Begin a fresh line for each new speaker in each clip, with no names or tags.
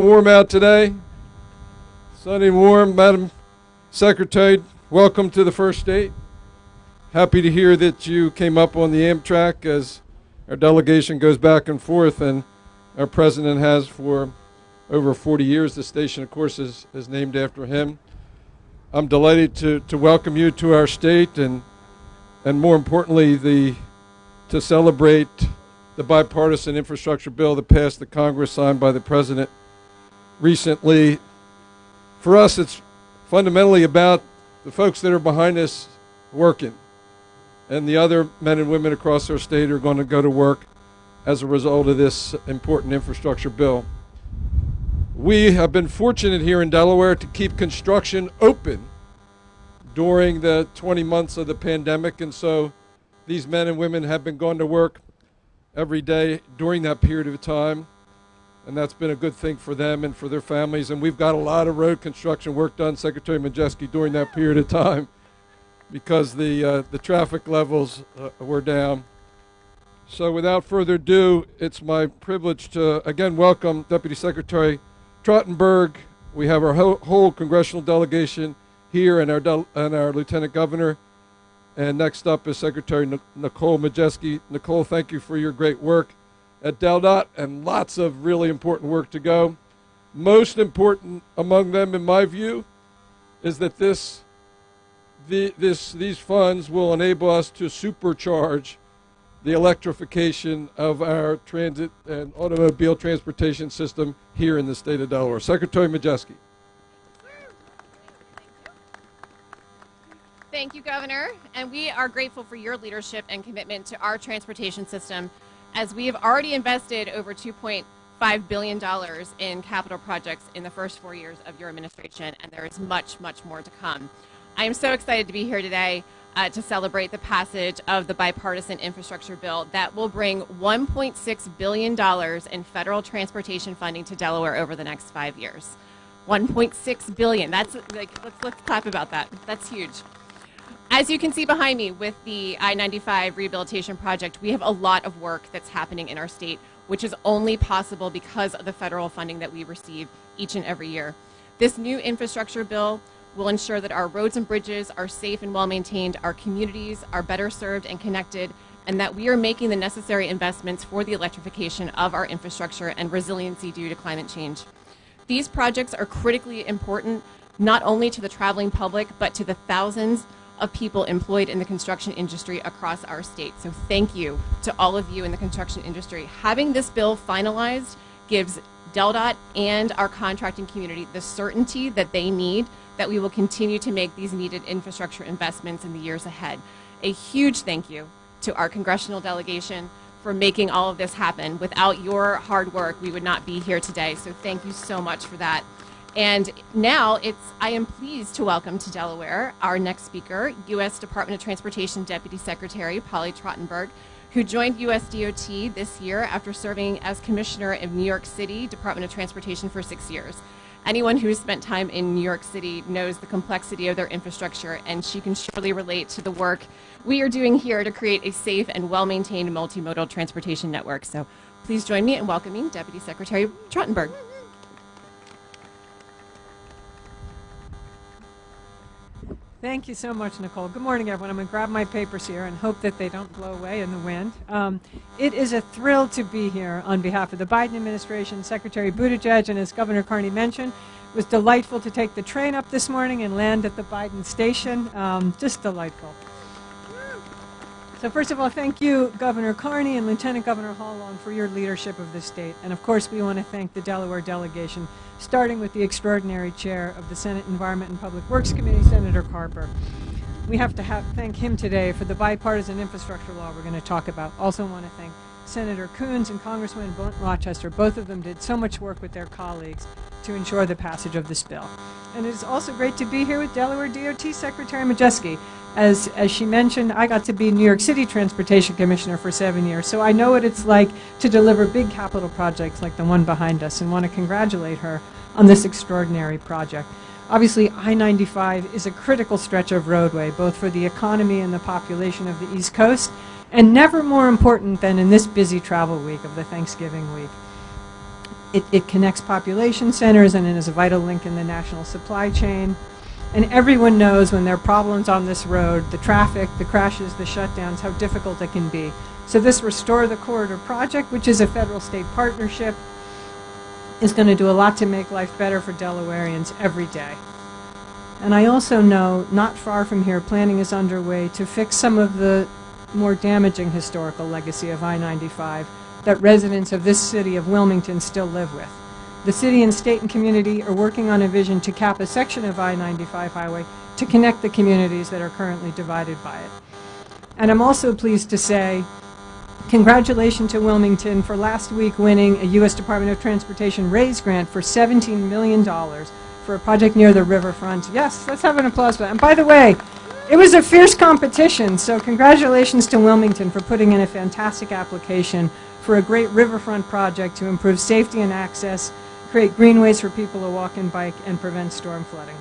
warm out today. Sunny and warm. Madam Secretary, welcome to the First State. Happy to hear that you came up on the Amtrak as our delegation goes back and forth, and our president has for over 40 years. The station, of course, is named after him. I'm delighted to welcome you to our state, and more importantly, to celebrate the bipartisan infrastructure bill that passed the Congress, signed by the president recently. For us, it's fundamentally about the folks that are behind us working, and the other men and women across our state are going to go to work as a result of this important infrastructure bill. We have been fortunate here in Delaware to keep construction open during the 20 months of the pandemic, and so these men and women have been going to work every day during that period of time, and that's been a good thing for them and for their families. And we've got a lot of road construction work done, Secretary Majeski, during that period of time because the traffic levels were down. So without further ado, it's my privilege to again welcome Deputy Secretary Trottenberg. We have our whole congressional delegation here and our Lieutenant Governor. And next up is Secretary Nicole Majeski. Nicole, thank you for your great work at DelDOT, and lots of really important work to go. Most important among them, in my view, is that these funds will enable us to supercharge the electrification of our transit and automobile transportation system here in the state of Delaware. Secretary Majeski.
Thank you, Governor, and we are grateful for your leadership and commitment to our transportation system, as we have already invested over $2.5 billion in capital projects in the first 4 years of your administration, and there is much, much more to come. I am so excited to be here today to celebrate the passage of the bipartisan infrastructure bill that will bring $1.6 billion in federal transportation funding to Delaware over the next 5 years. $1.6 billion. That's like, let's clap about that. That's huge. As you can see behind me with the I-95 rehabilitation project, we have a lot of work that's happening in our state, which is only possible because of the federal funding that we receive each and every year. This new infrastructure bill will ensure that our roads and bridges are safe and well maintained, our communities are better served and connected, and that we are making the necessary investments for the electrification of our infrastructure and resiliency due to climate change. These projects are critically important not only to the traveling public, but to the thousands of people employed in the construction industry across our state. So thank you to all of you in the construction industry. Having this bill finalized gives DelDOT and our contracting community the certainty that they need, that we will continue to make these needed infrastructure investments in the years ahead. A huge thank you to our congressional delegation for making all of this happen. Without your hard work, we would not be here today. So thank you so much for that. And now I am pleased to welcome to Delaware our next speaker, U.S. Department of Transportation Deputy Secretary Polly Trottenberg, who joined U.S. DOT this year after serving as Commissioner of New York City Department of Transportation for 6 years. Anyone who has spent time in New York City knows the complexity of their infrastructure, and she can surely relate to the work we are doing here to create a safe and well-maintained multimodal transportation network. So please join me in welcoming Deputy Secretary Trottenberg.
Thank you so much, Nicole. Good morning, everyone. I'm going to grab my papers here and hope that they don't blow away in the wind. It is a thrill to be here on behalf of the Biden administration, Secretary Buttigieg, and as Governor Carney mentioned, it was delightful to take the train up this morning and land at the Biden station. Just delightful. So first of all, thank you, Governor Carney and Lieutenant Governor Hollong, for your leadership of this state. And of course, we want to thank the Delaware delegation, starting with the extraordinary chair of the Senate Environment and Public Works Committee, Senator Carper. We have to thank him today for the bipartisan infrastructure law we're going to talk about. Also want to thank Senator Coons and Congresswoman Rochester. Both of them did so much work with their colleagues to ensure the passage of this bill. And it is also great to be here with Delaware DOT Secretary Majeski. As she mentioned, I got to be New York City Transportation Commissioner for 7 years, so I know what it's like to deliver big capital projects like the one behind us, and want to congratulate her on this extraordinary project. Obviously, I-95 is a critical stretch of roadway, both for the economy and the population of the East Coast, and never more important than in this busy travel week of the Thanksgiving week. It connects population centers and it is a vital link in the national supply chain. And everyone knows when there are problems on this road, the traffic, the crashes, the shutdowns, how difficult it can be. So this Restore the Corridor project, which is a federal-state partnership, is going to do a lot to make life better for Delawareans every day. And I also know, not far from here, planning is underway to fix some of the more damaging historical legacy of I-95 that residents of this city of Wilmington still live with. The city and state and community are working on a vision to cap a section of I-95 highway to connect the communities that are currently divided by it. And I'm also pleased to say congratulations to Wilmington for last week winning a U.S. Department of Transportation RAISE grant for $17 million for a project near the riverfront. Yes, let's have an applause for that. And by the way, it was a fierce competition, so congratulations to Wilmington for putting in a fantastic application for a great riverfront project to improve safety and access, create greenways for people to walk and bike, and prevent storm flooding.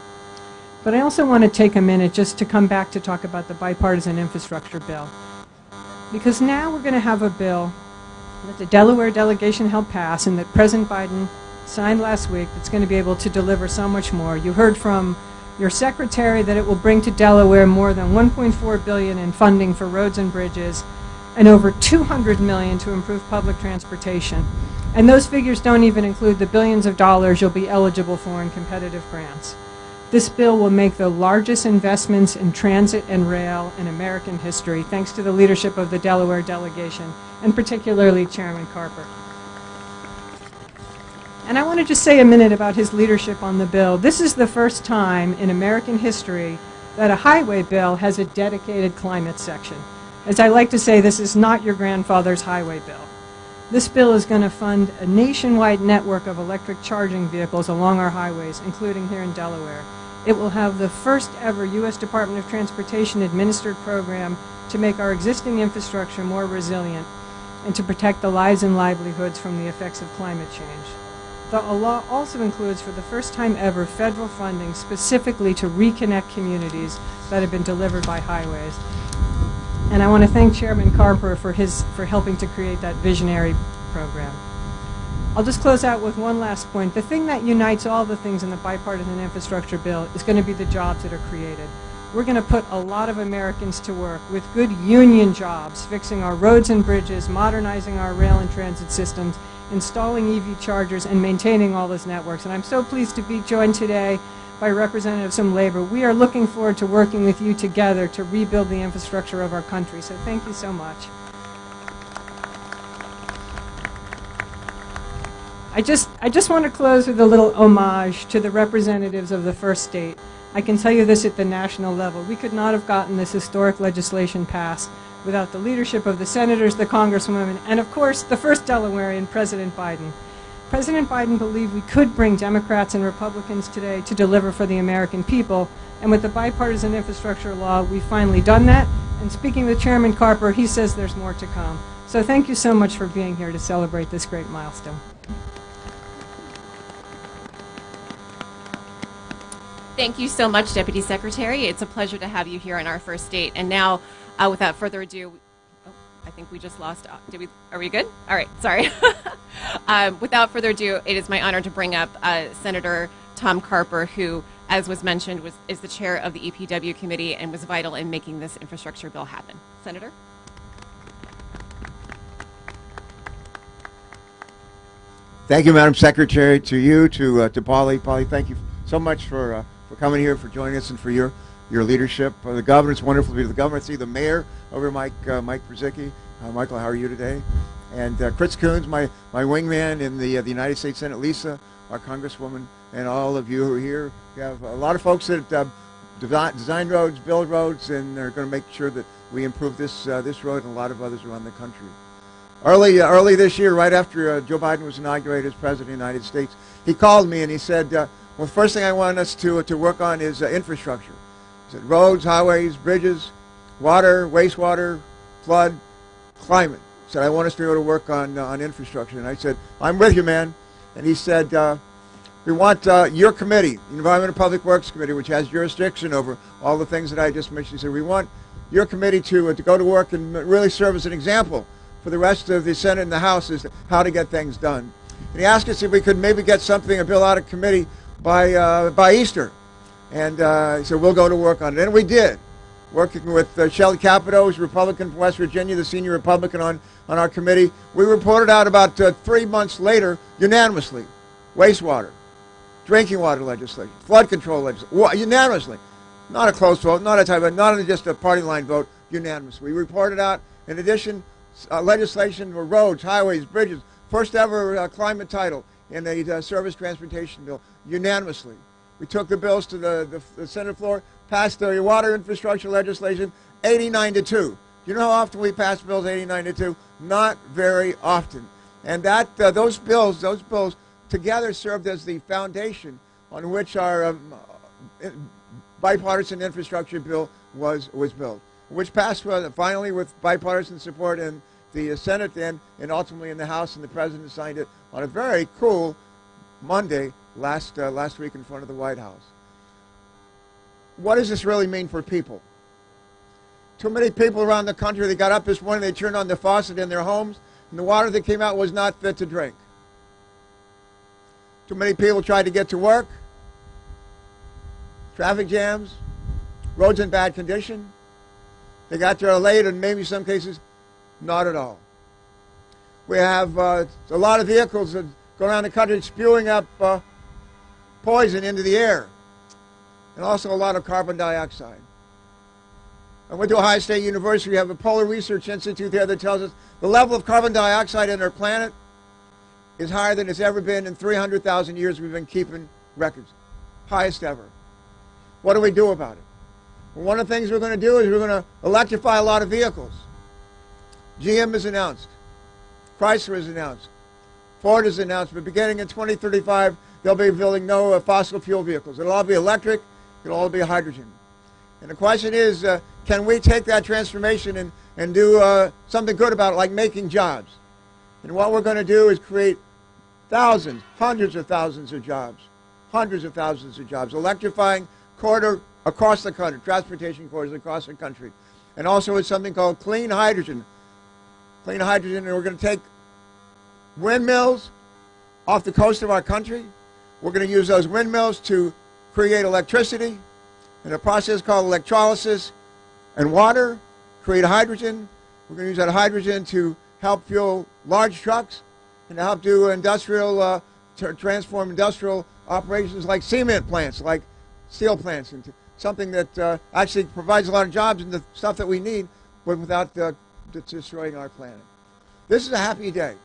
But I also want to take a minute just to come back to talk about the bipartisan infrastructure bill. Because now we're going to have a bill that the Delaware delegation helped pass and that President Biden signed last week that's going to be able to deliver so much more. You heard from your secretary that it will bring to Delaware more than $1.4 billion in funding for roads and bridges and over $200 million to improve public transportation. And those figures don't even include the billions of dollars you'll be eligible for in competitive grants. This bill will make the largest investments in transit and rail in American history, thanks to the leadership of the Delaware delegation, and particularly Chairman Carper. And I want to just say a minute about his leadership on the bill. This is the first time in American history that a highway bill has a dedicated climate section. As I like to say, this is not your grandfather's highway bill. This bill is going to fund a nationwide network of electric charging vehicles along our highways, including here in Delaware. It will have the first ever U.S. Department of Transportation administered program to make our existing infrastructure more resilient and to protect the lives and livelihoods from the effects of climate change. The law also includes, for the first time ever, federal funding specifically to reconnect communities that have been delivered by highways. And I want to thank Chairman Carper for helping to create that visionary program. I'll just close out with one last point. The thing that unites all the things in the bipartisan infrastructure bill is going to be the jobs that are created. We're going to put a lot of Americans to work with good union jobs, fixing our roads and bridges, modernizing our rail and transit systems, installing EV chargers, and maintaining all those networks. And I'm so pleased to be joined today by representatives from labor. We are looking forward to working with you together to rebuild the infrastructure of our country. So thank you so much. I just want to close with a little homage to the representatives of the first state. I can tell you this at the national level. We could not have gotten this historic legislation passed without the leadership of the senators, the Congresswoman, and of course the first Delawarean, President Biden. President Biden believed we could bring Democrats and Republicans today to deliver for the American people, and with the bipartisan infrastructure law, we've finally done that. And speaking with Chairman Carper, he says there's more to come. So thank you so much for being here to celebrate this great milestone.
Thank you so much, Deputy Secretary. It's a pleasure to have you here in our first date. And now, without further ado, I think we just lost. Are we good? All right. Sorry. Without further ado, it is my honor to bring up Senator Tom Carper, who, as was mentioned, is the chair of the EPW committee and was vital in making this infrastructure bill happen. Senator.
Thank you, Madam Secretary. To you, to Polly. Polly, thank you so much for coming here, for joining us, and for your leadership. The governor, it's wonderful to be with the governor. See the mayor over, Mike Brzezicki. Michael, how are you today? And Chris Coons, my wingman in the United States Senate, Lisa, our Congresswoman, and all of you who are here. We have a lot of folks that design roads, build roads, and are going to make sure that we improve this road and a lot of others around the country. Early this year, right after Joe Biden was inaugurated as President of the United States, he called me and he said, well, the first thing I want us to work on is infrastructure. He said roads, highways, bridges, water, wastewater, flood, climate. He said, I want us to be able to work on infrastructure. And I said, I'm with you, man. And he said, we want your committee, the Environment and Public Works Committee, which has jurisdiction over all the things that I just mentioned. He said, we want your committee to go to work and really serve as an example for the rest of the Senate and the House as to how to get things done. And he asked us if we could maybe get something, a bill out of committee by Easter. And he said, we'll go to work on it. And we did, working with Shelley Capito, who's a Republican from West Virginia, the senior Republican on our committee. We reported out about 3 months later, unanimously, wastewater, drinking water legislation, flood control legislation, unanimously. Not a close vote, not a tie vote, not just a party line vote, unanimously. We reported out, in addition, legislation for roads, highways, bridges, first ever climate title in a service transportation bill, unanimously. We took the bills to the Senate floor, passed the water infrastructure legislation 89-2. Do you know how often we pass bills 89-2? Not very often. And that those bills together served as the foundation on which our bipartisan infrastructure bill was built, which passed finally with bipartisan support in the Senate and ultimately in the House, and the President signed it on a very cool Monday last week in front of the White House. What does this really mean for people? Too many people around the country, they got up this morning, they turned on the faucet in their homes, and the water that came out was not fit to drink. Too many people tried to get to work, traffic jams, roads in bad condition. They got there late, and maybe in some cases, not at all. We have a lot of vehicles that go around the country spewing up poison into the air, and also a lot of carbon dioxide. I went to Ohio State University. We have a Polar Research Institute there that tells us the level of carbon dioxide in our planet is higher than it's ever been in 300,000 years we've been keeping records. Highest ever. What do we do about it? Well, one of the things we're going to do is we're going to electrify a lot of vehicles. GM has announced. Chrysler has announced. Ford has announced. But beginning in 2035, they'll be building no fossil fuel vehicles. It'll all be electric. It'll all be hydrogen. And the question is, can we take that transformation and do something good about it, like making jobs? And what we're going to do is create thousands, hundreds of thousands of jobs, electrifying corridor across the country, transportation corridors across the country. And also it's something called clean hydrogen. Clean hydrogen, and we're going to take windmills off the coast of our country. We're going to use those windmills to create electricity in a process called electrolysis and water, create hydrogen. We're going to use that hydrogen to help fuel large trucks and to help do industrial, transform industrial operations like cement plants, like steel plants, into something that actually provides a lot of jobs and the stuff that we need, but without destroying our planet. This is a happy day.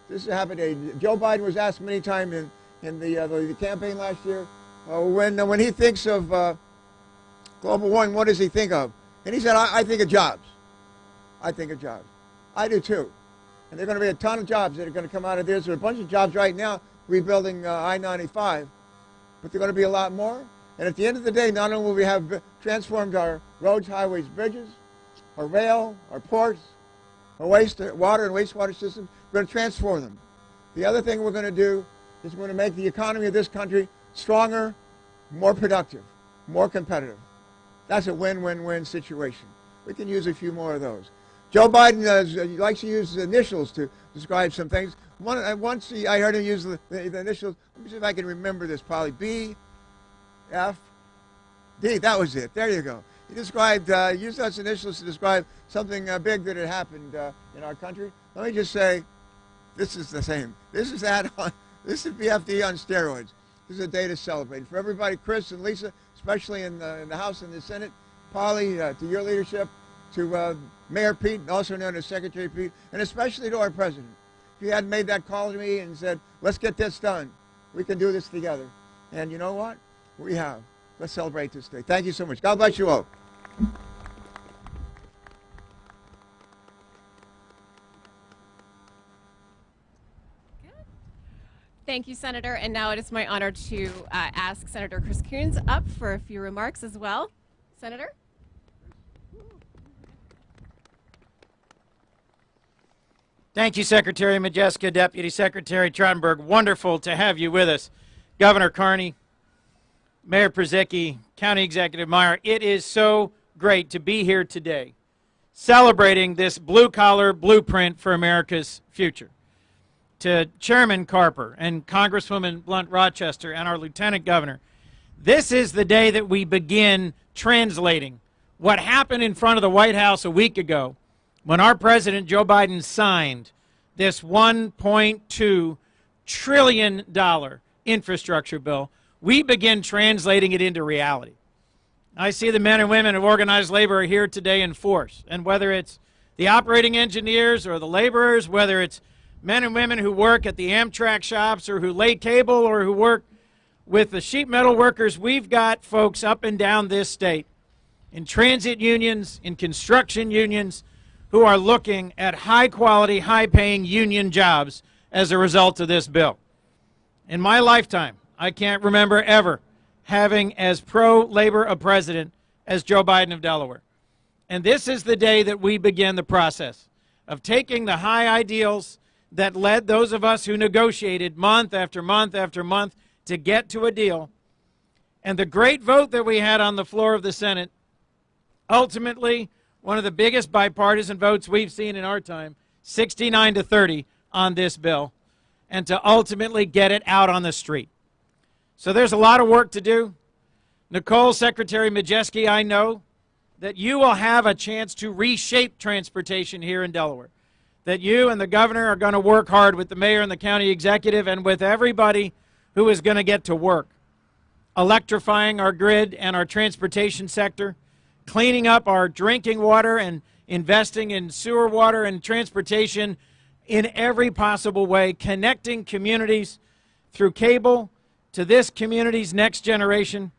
This is a happy day. Joe Biden was asked many times in the campaign last year, when he thinks of global warming, what does he think of? And he said, I think of jobs. I think of jobs. I do too. And there are going to be a ton of jobs that are going to come out of this. There are a bunch of jobs right now rebuilding I-95, but there are going to be a lot more. And at the end of the day, not only will we have transformed our roads, highways, bridges, our rail, our ports, our water and wastewater systems, we're going to transform them. The other thing we're going to do is we're going to make the economy of this country stronger, more productive, more competitive. That's a win-win-win situation. We can use a few more of those. Joe Biden likes to use initials to describe some things. Once I heard him use the initials. Let me see if I can remember this. Probably B, F, D. That was it. There you go. He described, used those initials to describe something big that had happened in our country. Let me just say, this is the same. This is this is BFD on steroids. This is a day to celebrate. For everybody, Chris and Lisa, especially in the House and the Senate, Polly, to your leadership, to Mayor Pete, also known as Secretary Pete, and especially to our President. If you hadn't made that call to me and said, let's get this done, we can do this together. And you know what? We have. Let's celebrate this day. Thank you so much. God bless you all.
Thank you, Senator. And now it is my honor to ask Senator Chris Coons up for a few remarks as well. Senator?
Thank you, Secretary Majeska, Deputy Secretary Trottenberg. Wonderful to have you with us. Governor Carney, Mayor Przicki, County Executive Meyer, it is so great to be here today celebrating this blue-collar blueprint for America's future. to Chairman Carper and Congresswoman Blunt Rochester and our Lieutenant Governor, this is the day that we begin translating what happened in front of the White House a week ago when our President Joe Biden signed this $1.2 trillion infrastructure bill. We begin translating it into reality. I see the men and women of organized labor are here today in force, and whether it's the operating engineers or the laborers, whether it's men and women who work at the Amtrak shops or who lay cable or who work with the sheet metal workers, we've got folks up and down this state in transit unions, in construction unions, who are looking at high-quality, high-paying union jobs as a result of this bill. In my lifetime, I can't remember ever having as pro-labor a president as Joe Biden of Delaware. And this is the day that we begin the process of taking the high ideals that led those of us who negotiated month after month after month to get to a deal, and the great vote that we had on the floor of the Senate, ultimately one of the biggest bipartisan votes we've seen in our time, 69-30 on this bill, and to ultimately get it out on the street. So there's a lot of work to do. Nicole, Secretary Majeski, I know that you will have a chance to reshape transportation here in Delaware, that you and the governor are going to work hard with the mayor and the county executive and with everybody who is going to get to work, electrifying our grid and our transportation sector, cleaning up our drinking water and investing in sewer water and transportation in every possible way, connecting communities through cable to this community's next generation,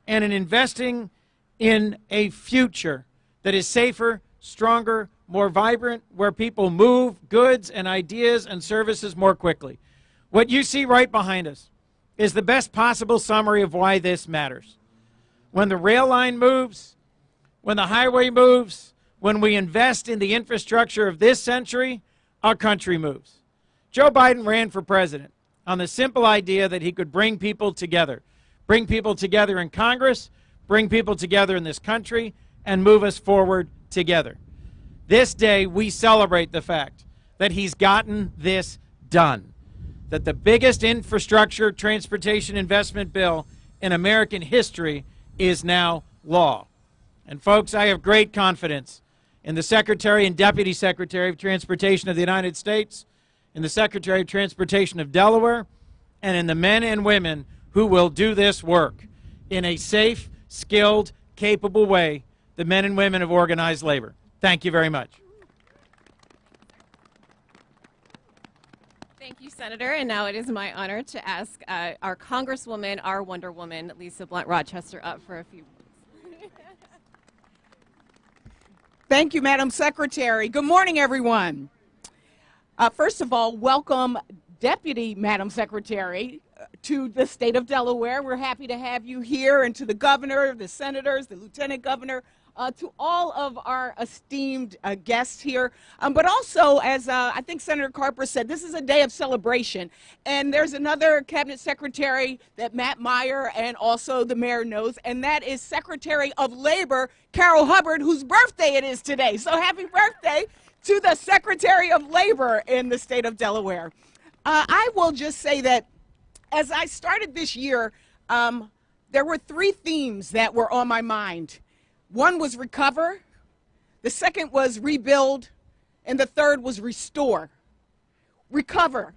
and in investing in a future that is safer, stronger, more vibrant, where people move goods and ideas and services more quickly. What you see right behind us is the best possible summary of why this matters. When the rail line moves, when the highway moves, when we invest in the infrastructure of this century, our country moves. Joe Biden ran for president on the simple idea that he could bring people together in Congress, bring people together in this country, and move us forward together. This day, we celebrate the fact that he's gotten this done, that the biggest infrastructure transportation investment bill in American history is now law. And folks, I have great confidence in the Secretary and Deputy Secretary of Transportation of the United States, in the Secretary of Transportation of Delaware, and in the men and women who will do this work in a safe, skilled, capable way, the men and women of organized labor. Thank you very much.
Thank you, Senator. And now it is my honor to ask our Congresswoman, our Wonder Woman, Lisa Blunt Rochester, up for a few minutes.
Thank you, Madam Secretary. Good morning, everyone. First of all, welcome, Deputy Madam Secretary, to the state of Delaware. We're happy to have you here, and to the governor, the senators, the lieutenant governor, to all of our esteemed guests here. But also, as I think Senator Carper said, this is a day of celebration. And there's another cabinet secretary that Matt Meyer and also the mayor knows, and that is Secretary of Labor, Carol Hubbard, whose birthday it is today. So happy birthday to the Secretary of Labor in the state of Delaware. I will just say that as I started this year, there were three themes that were on my mind. One was recover, the second was rebuild, and the third was restore. Recover.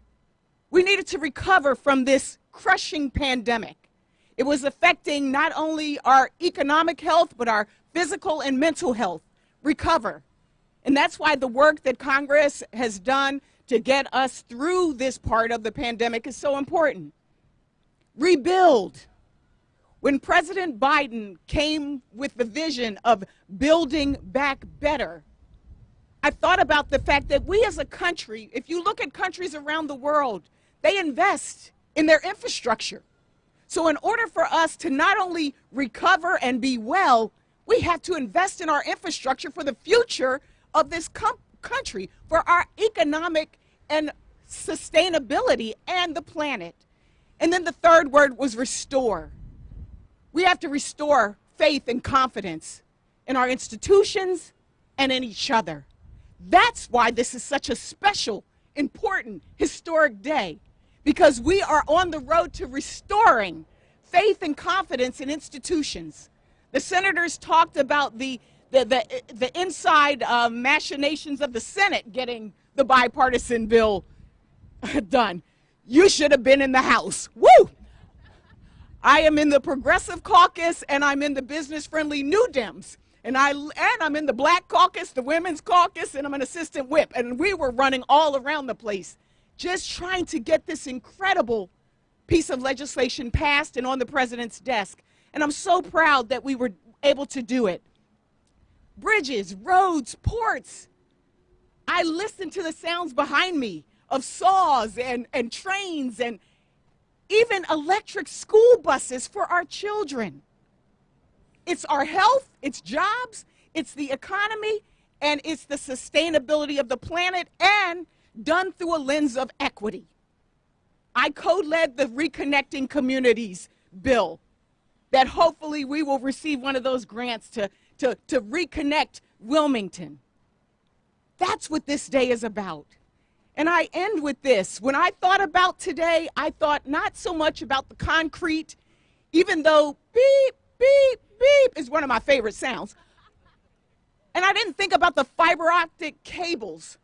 We needed to recover from this crushing pandemic. It was affecting not only our economic health, but our physical and mental health. Recover. And that's why the work that Congress has done to get us through this part of the pandemic is so important. Rebuild. When President Biden came with the vision of building back better, I thought about the fact that we as a country, if you look at countries around the world, they invest in their infrastructure. So in order for us to not only recover and be well, we have to invest in our infrastructure for the future of this country, for our economic and sustainability and the planet. And then the third word was restore. We have to restore faith and confidence in our institutions and in each other. That's why this is such a special important, historic day because we are on the road to restoring faith and confidence in institutions. The senators talked about the inside machinations of the Senate getting the bipartisan bill done. You should have been in the House. Woo! I am in the Progressive Caucus, and I'm in the business-friendly New Dems. And I'm in the Black Caucus, the Women's Caucus, and I'm an assistant whip. And we were running all around the place, just trying to get this incredible piece of legislation passed and on the president's desk. And I'm so proud that we were able to do it. Bridges, roads, ports. I listened to the sounds behind me of saws and trains and even electric school buses for our children. It's our health, it's jobs, it's the economy, and it's the sustainability of the planet, and done through a lens of equity. I co-led the Reconnecting Communities bill that hopefully we will receive one of those grants to reconnect Wilmington. That's what this day is about. And I end with this. When I thought about today, I thought not so much about the concrete, even though beep, beep, beep is one of my favorite sounds. And I didn't think about the fiber optic cables.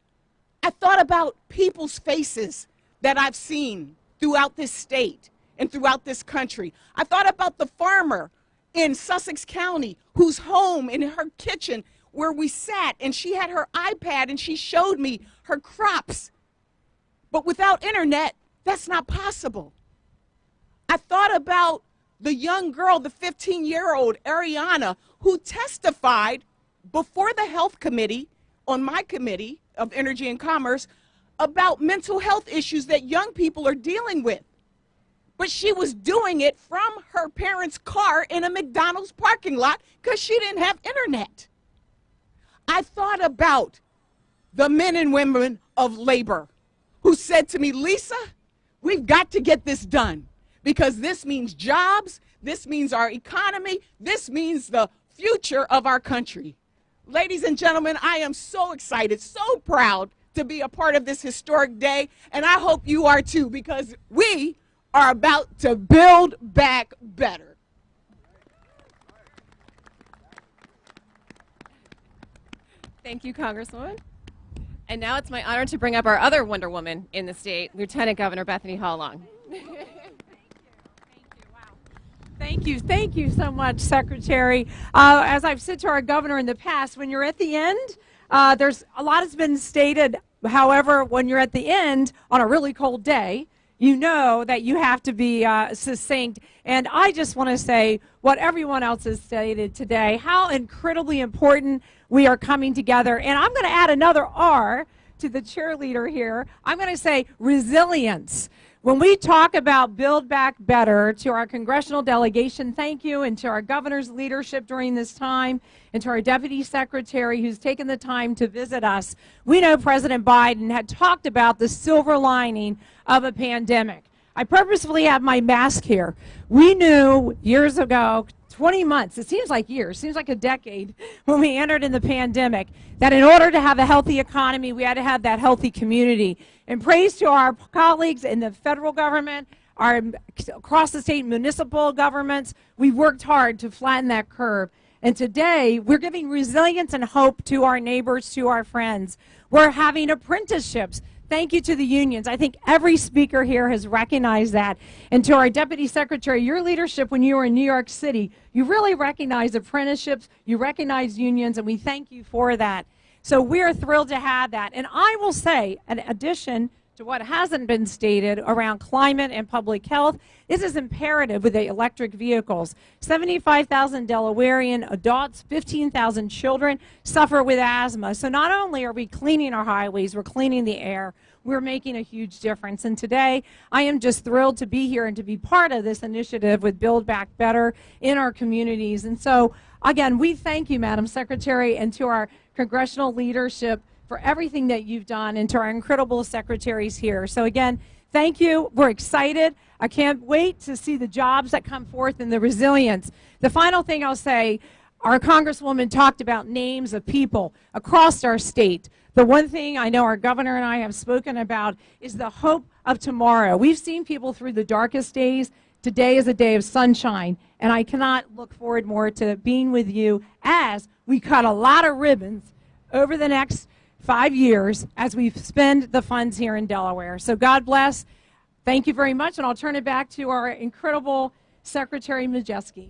I thought about people's faces that I've seen throughout this state and throughout this country. I thought about the farmer in Sussex County whose home in her kitchen where we sat, and she had her iPad and she showed me her crops. But without internet, that's not possible. I thought about the young girl, the 15-year-old Ariana, who testified before the health committee on my committee of Energy and Commerce about mental health issues that young people are dealing with. But she was doing it from her parents' car in a McDonald's parking lot because she didn't have internet. I thought about the men and women of labor who said to me, Lisa, we've got to get this done because this means jobs, this means our economy, this means the future of our country. Ladies and gentlemen, I am so excited, so proud to be a part of this historic day, and I hope you are too, because we are about to build back better.
Thank you, Congresswoman. And now it's my honor to bring up our other Wonder Woman in the state, Lieutenant Governor Bethany Hall-Long.
Thank you so much, Secretary. As I've said to our governor in the past, when you're at the end, there's a lot has been stated. However, when you're at the end on a really cold day, you know that you have to be succinct. And I just want to say what everyone else has stated today, how incredibly important we are coming together. And I'm going to add another R to the cheerleader here. I'm going to say resilience. When we talk about Build Back Better, to our congressional delegation, thank you, and to our governor's leadership during this time, and to our deputy secretary who's taken the time to visit us. We know President Biden had talked about the silver lining of a pandemic. I purposefully have my mask here. We knew years ago, 20 months, it seems like years, seems like a decade, when we entered in the pandemic, that in order to have a healthy economy, we had to have that healthy community. And praise to our colleagues in the federal government, our across the state municipal governments, we've worked hard to flatten that curve. And today, we're giving resilience and hope to our neighbors, to our friends. We're having apprenticeships. Thank you to the unions. I think every speaker here has recognized that. And to our Deputy Secretary, your leadership when you were in New York City, you really recognized apprenticeships, you recognized unions, and we thank you for that. So we're thrilled to have that. And I will say, in addition to what hasn't been stated around climate and public health, this is imperative with the electric vehicles. 75,000 Delawarean adults, 15,000 children suffer with asthma. So not only are we cleaning our highways, we're cleaning the air, we're making a huge difference. And today, I am just thrilled to be here and to be part of this initiative with Build Back Better in our communities. And so, again, we thank you, Madam Secretary, and to our congressional leadership for everything that you've done, and to our incredible secretaries here. So again, thank you. We're excited. I can't wait to see the jobs that come forth and the resilience. The final thing I'll say,
Our Congresswoman talked about names of people across our state. The one thing I know our governor and I have spoken about is the hope of tomorrow. We've seen people through the darkest days. Today is a day of sunshine, and I cannot look forward more to being with you as we cut a lot of ribbons over the next 5 years as we spend the funds here in Delaware. So God bless. Thank you very much, and I'll turn it back to our incredible Secretary Majeski.